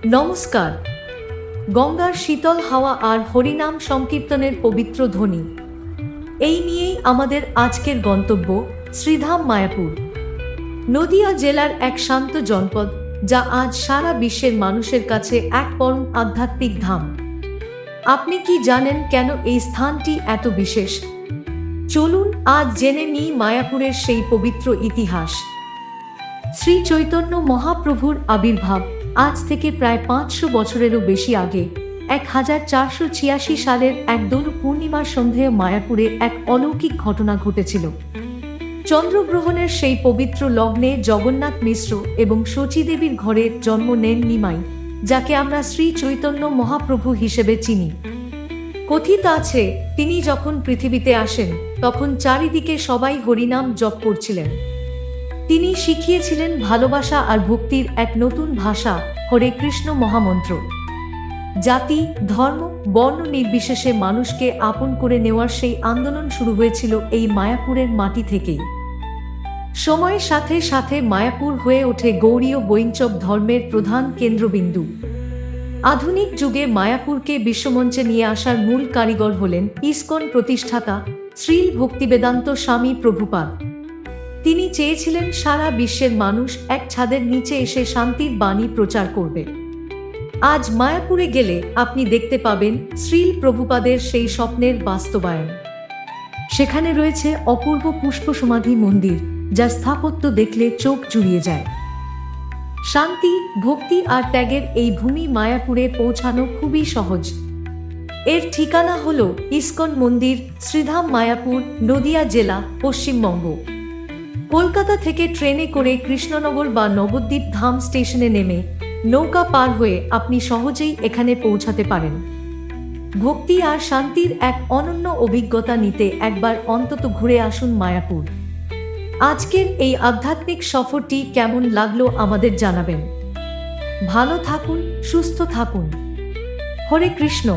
নমস্কার। গঙ্গার শীতল হাওয়া আর হরিনাম সংকীর্তনের পবিত্র ধ্বনি, এই নিয়েই আমাদের আজকের গন্তব্য শ্রীধাম মায়াপুর। নদিয়া জেলার এক শান্ত জনপদ, যা আজ সারা বিশ্বের মানুষের কাছে এক পরম আধ্যাত্মিক ধাম। আপনি কি জানেন কেন এই স্থানটি এত বিশেষ? চলুন আজ জেনে নিই মায়াপুরের সেই পবিত্র ইতিহাস। শ্রী চৈতন্য মহাপ্রভুর আবির্ভাব আজ থেকে প্রায় 500 বছরেরও বেশি আগে 1486 সালের এক দোল পূর্ণিমার সন্ধ্যায় মায়াপুরে এক অলৌকিক ঘটনা ঘটেছিল। চন্দ্রগ্রহণের সেই পবিত্র লগ্নে জগন্নাথ মিশ্র এবং শচীদেবীর ঘরে জন্ম নেন নিমাই, যাকে আমরা শ্রী চৈতন্য মহাপ্রভু হিসেবে চিনি। কথিত আছে, তিনি যখন পৃথিবীতে আসেন তখন চারিদিকে সবাই হরিনাম জপ করছিলেন। তিনি শিখিয়েছিলেন ভালোবাসা আর ভক্তির এক নতুন ভাষা, হরে কৃষ্ণ মহামন্ত্র। জাতি, ধর্ম, বর্ণ নির্বিশেষে মানুষকে আপন করে নেওয়ার সেই আন্দোলন শুরু হয়েছিল এই মায়াপুরের মাটি থেকেই। সময়ের সাথে সাথে মায়াপুর হয়ে ওঠে গৌড়ীয় বৈষ্ণব ধর্মের প্রধান কেন্দ্রবিন্দু। আধুনিক যুগে মায়াপুরকে বিশ্বমঞ্চে নিয়ে আসার মূল কারিগর হলেন ইসকন প্রতিষ্ঠাতা শ্রীল ভক্তিবেদান্ত স্বামী প্রভুপাদ। তিনি চেয়েছিলেন সারা বিশ্বের মানুষ এক ছাদের নিচে এসে শান্তির বাণী প্রচার করবে। আজ মায়াপুরে গেলে আপনি দেখতে পাবেন শ্রীল প্রভুপাদের সেই স্বপ্নের বাস্তবায়ন। সেখানে রয়েছে অপূর্ব পুষ্পসমাধি মন্দির, যার স্থাপত্য দেখলে চোখ জুড়িয়ে যায়। শান্তি, ভক্তি আর ত্যাগের এই ভূমি মায়াপুরে পৌঁছানো খুবই সহজ। এর ঠিকানা হল ইসকন মন্দির, শ্রীধাম মায়াপুর, নদিয়া জেলা, পশ্চিমবঙ্গ। কলকাতা থেকে ট্রেনে করে কৃষ্ণনগর বা নবদ্বীপ ধাম স্টেশনে নেমে নৌকা পার হয়ে আপনি সহজেই এখানে পৌঁছাতে পারেন। ভক্তি আর শান্তির এক অনন্য অভিজ্ঞতা নিতে একবার অন্তত ঘুরে আসুন মায়াপুর। আজকের এই আধ্যাত্মিক সফরটি কেমন লাগলো আমাদের জানাবেন। ভালো থাকুন, সুস্থ থাকুন। হরে কৃষ্ণ।